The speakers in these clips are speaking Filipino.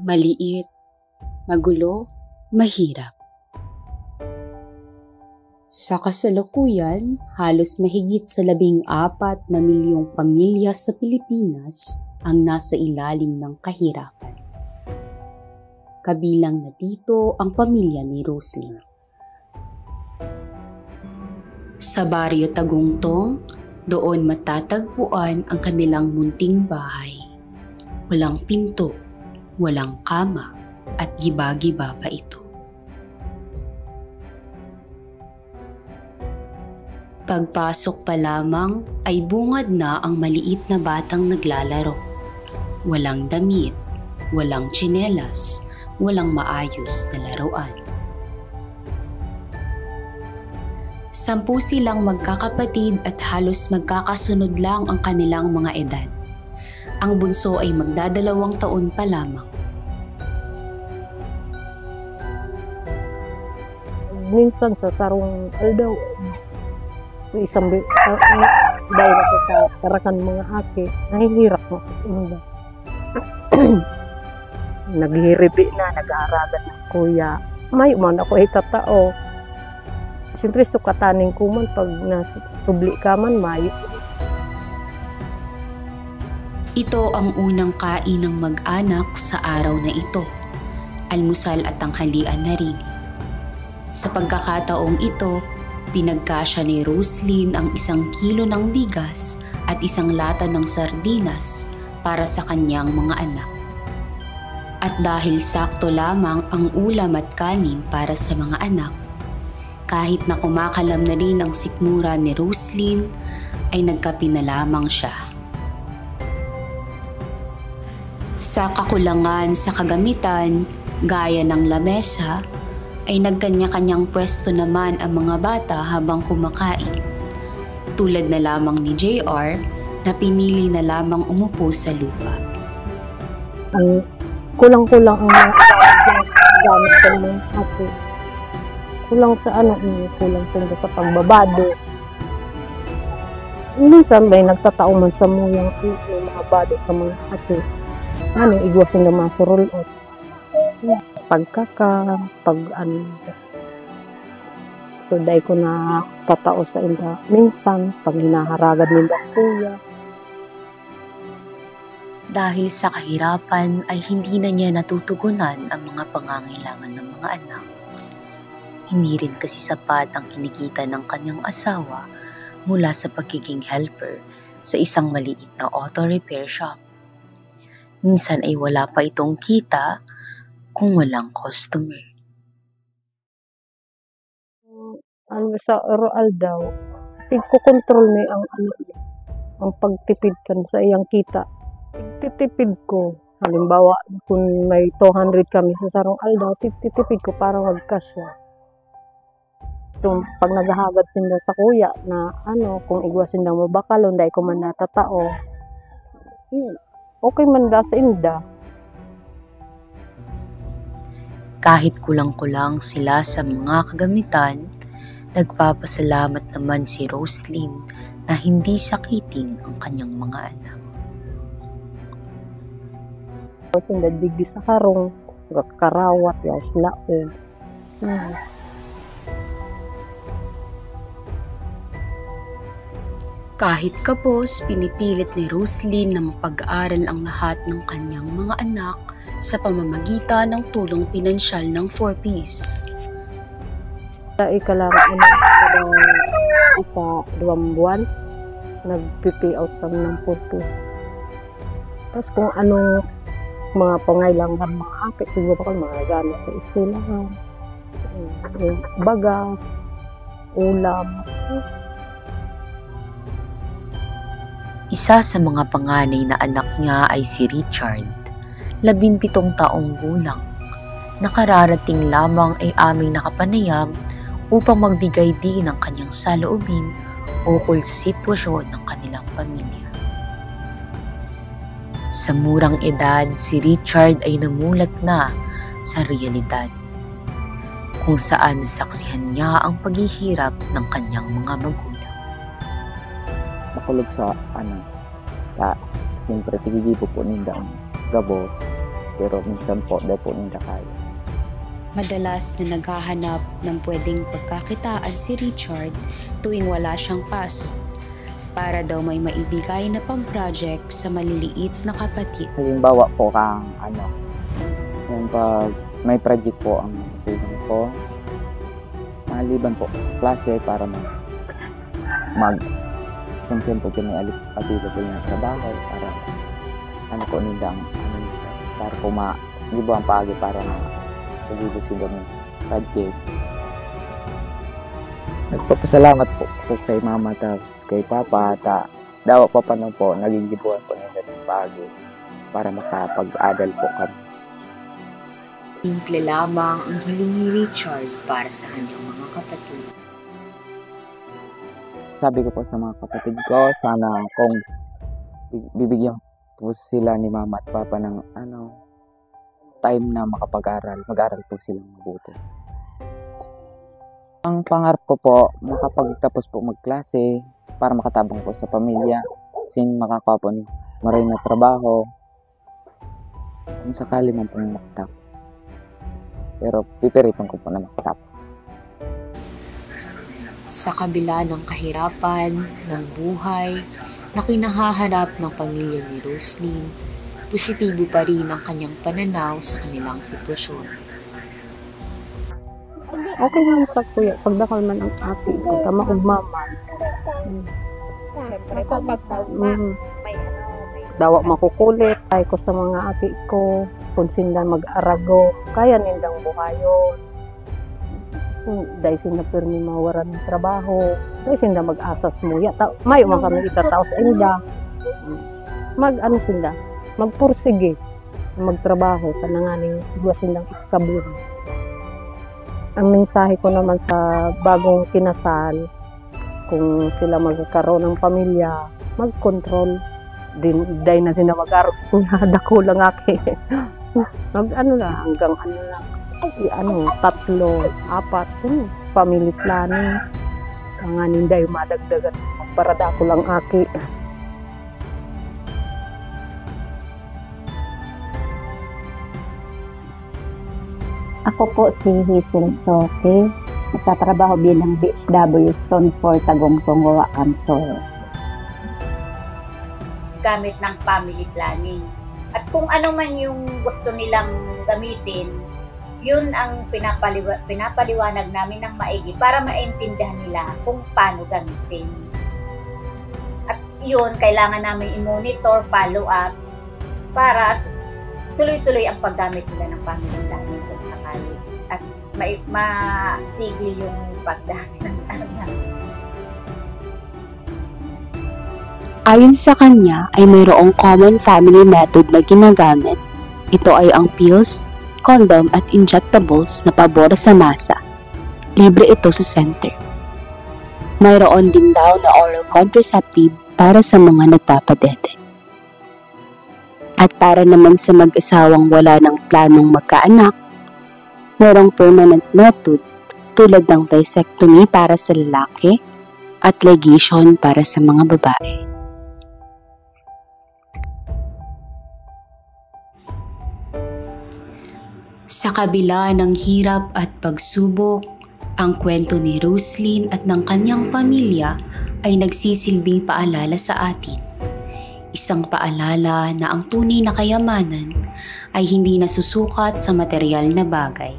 Maliit, magulo, mahirap. Sa kasalukuyan, halos mahigit sa 14 na milyong pamilya sa Pilipinas ang nasa ilalim ng kahirapan. Kabilang na dito ang pamilya ni Roslyn. Sa baryo Tagungtong, doon matatagpuan ang kanilang munting bahay. Walang pinto, walang kama, at giba-giba pa ito. Pagpasok pa lamang ay bungad na ang maliit na batang naglalaro. Walang damit, walang tsinelas, walang maayos na laruan. 10 silang magkakapatid at halos magkakasunod lang ang kanilang mga edad. Ang bunso ay magdadalawang taon pa lamang. Minsan sa sarong aldaw, sa isang dahil nakakarakan mga aki, nahihirap mo sa inyo. Naghihiribi na, nag-aaragan na sa kuya. May man ako itatao. Siyempre sukatanin ko man pag nasubli ka man, mayo. Ito ang unang kain ng mag-anak sa araw na ito. Almusal at tanghalian na rin. Sa pagkakataong ito, pinagkasya ni Roslyn ang 1 kilo ng bigas at 1 lata ng sardinas para sa kanyang mga anak. At dahil sakto lamang ang ulam at kanin para sa mga anak, kahit na kumakalam na rin ang sikmura ni Roslyn, ay nagkape na lamang siya. Sa kakulangan sa kagamitan, gaya ng lamesa, ay nagkanya-kanyang pwesto naman ang mga bata habang kumakain. Tulad na lamang ni JR na pinili na lamang umupo sa lupa. Ang kulang-kulang ang mga gamit ng mga ate. Kulang sa kulang sila sa pangbabado. Minsan may nagtatao man sa muyang mga bado sa mga ate. Igwasin na mga surulot. So dahil ko na tatao sa inda minsan pag hinaharagad nila sa kuya. Dahil sa kahirapan ay hindi na niya natutugunan ang mga pangangailangan ng mga anak. Hindi rin kasi sapat ang kinikita ng kanyang asawa mula sa pagiging helper sa isang maliit na auto repair shop. Minsan ay wala pa itong kita kung walang customer. Sa oral daw, tigko-control ni ang pagtipid kan sa iyang kita. Titipid ko. Halimbawa, kung may 200 kami sa sarong aldaw, titipid ko para magkasya. Pag naghahagad sila sa kuya na kung igwasin daw mabakalon, dahil ko man natatao, okay man da sa inda. Kahit kulang-kulang sila sa mga kagamitan, nagpapasalamat naman si Roslyn na hindi sakitin ang kanyang mga anak. Sinda digdi sa karong, karawat, yaw laon. Kahit kapos, pinipilit ni Roslyn na mapag-aral ang lahat ng kanyang mga anak sa pamamagitan ng tulong pinansyal ng 4Ps. Sa ikalaraan kada 2 buwan, nag-pay out kami ng 4Ps. Tapos kung anong mga pangailangan mga akit, siguro pa mga gamit sa eskwelahan, bagas, ulam. Isa sa mga panganay na anak niya ay si Richard, 17 taong gulang. Nakararating lamang ay aming nakapanayam upang magbigay din ng kanyang saloobin ukol sa sitwasyon ng kanilang pamilya. Sa murang edad, si Richard ay namulat na sa realidad, kung saan nasaksihan niya ang paghihirap ng kanyang mga magulang. Nakulog sa siyempre tigigipo po nila ang gabos pero minsan po daw po hindi kaya. Madalas na naghahanap ng pwedeng pagkakitaan si Richard tuwing wala siyang pasok para daw may maibigay na pang-project sa maliliit na kapatid. Halimbawa po yung pag may project po ang tulong ko, maliban po sa klase para kung siyempre po may available na trabaho para para po libo ang paagi para pagiging sila ng project. Nagpapasalamat po kay mama tapos kay papa daw pa pa po naging libuhan po nila ng paagi para makapag-adal po kami. Simple lamang ang hiling ni Richard para sa kanyang mga kapatid. Sabi ko po sa mga kapatid ko, sana kung bibigyan po sila ni mama at papa ng time na mag-aral po silang mabuti. Ang pangarap ko po, makapagtapos po magklase para makatabang po sa pamilya, sin makakuha po ni maray na trabaho, kung sakali man po makatapos. Pero pipiritan ko po na makatapos. Sa kabila ng kahirapan ng buhay na kinahaharap ng pamilya ni Roslyn, positibo pa rin ang kanyang pananaw sa kanilang sitwasyon. Okay naman sa kuya, pagdakal man ang ati ko, tama og maman. Siyempre, kapag may Dawa makukulit, ay ko sa mga ati ko, kung sila mag-arago, kaya nindang buhayon. Dahil sila pirmi mawaran ng trabaho, dahil sila mag-asas mo. Mayo man kami itatao sa inda. Sila, magpursige, magtrabaho, kananganing iwa silang ikaburo. Ang mensahe ko naman sa bagong kinasal, kung sila magkaroon ng pamilya, mag-control. Dahil na sila mag-arog sa kuya, dako lang aki. Hanggang 3, 4, family planning. Kanganin dahil madagdagan, magparada ko lang aki. Ako po si Hazel Soke, nagtatrabaho bilang BHW Zone 4 Tagumtong, Kamsor. Gamit ng family planning. At kung ano man yung gusto nilang gamitin, yun ang pinapaliwanag namin ng maigi para maintindihan nila kung paano gamitin. At yun, kailangan namin i-monitor, follow up, para tuloy-tuloy ang paggamit nila ng family planning kung sakali. At matigil yung pagdami ng anak. Ayon sa kanya ay mayroong common family method na ginagamit. Ito ay ang pills, condom at injectables na pabor sa masa. Libre ito sa center. Mayroon din daw na oral contraceptive para sa mga nagpapadede. At para naman sa mag-asawang wala ng planong magkaanak, mayroong permanent method tulad ng vasectomy para sa lalaki at ligation para sa mga babae. Sa kabila ng hirap at pagsubok, ang kwento ni Roslyn at ng kanyang pamilya ay nagsisilbing paalala sa atin. Isang paalala na ang tunay na kayamanan ay hindi nasusukat sa material na bagay,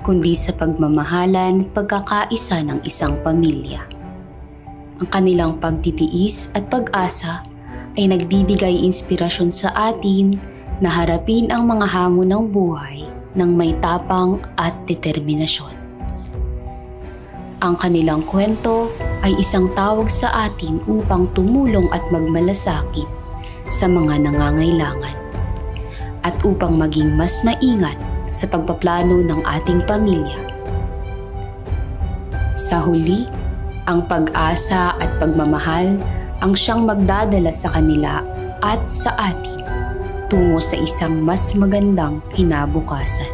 kundi sa pagmamahalan, pagkakaisa ng isang pamilya. Ang kanilang pagtitiis at pag-asa ay nagbibigay inspirasyon sa atin na harapin ang mga hamon ng buhay ng may tapang at determinasyon. Ang kanilang kwento ay isang tawag sa atin upang tumulong at magmalasakit sa mga nangangailangan at upang maging mas maingat sa pagpaplano ng ating pamilya. Sa huli, ang pag-asa at pagmamahal ang siyang magdadala sa kanila at sa atin tungo sa isang mas magandang kinabukasan.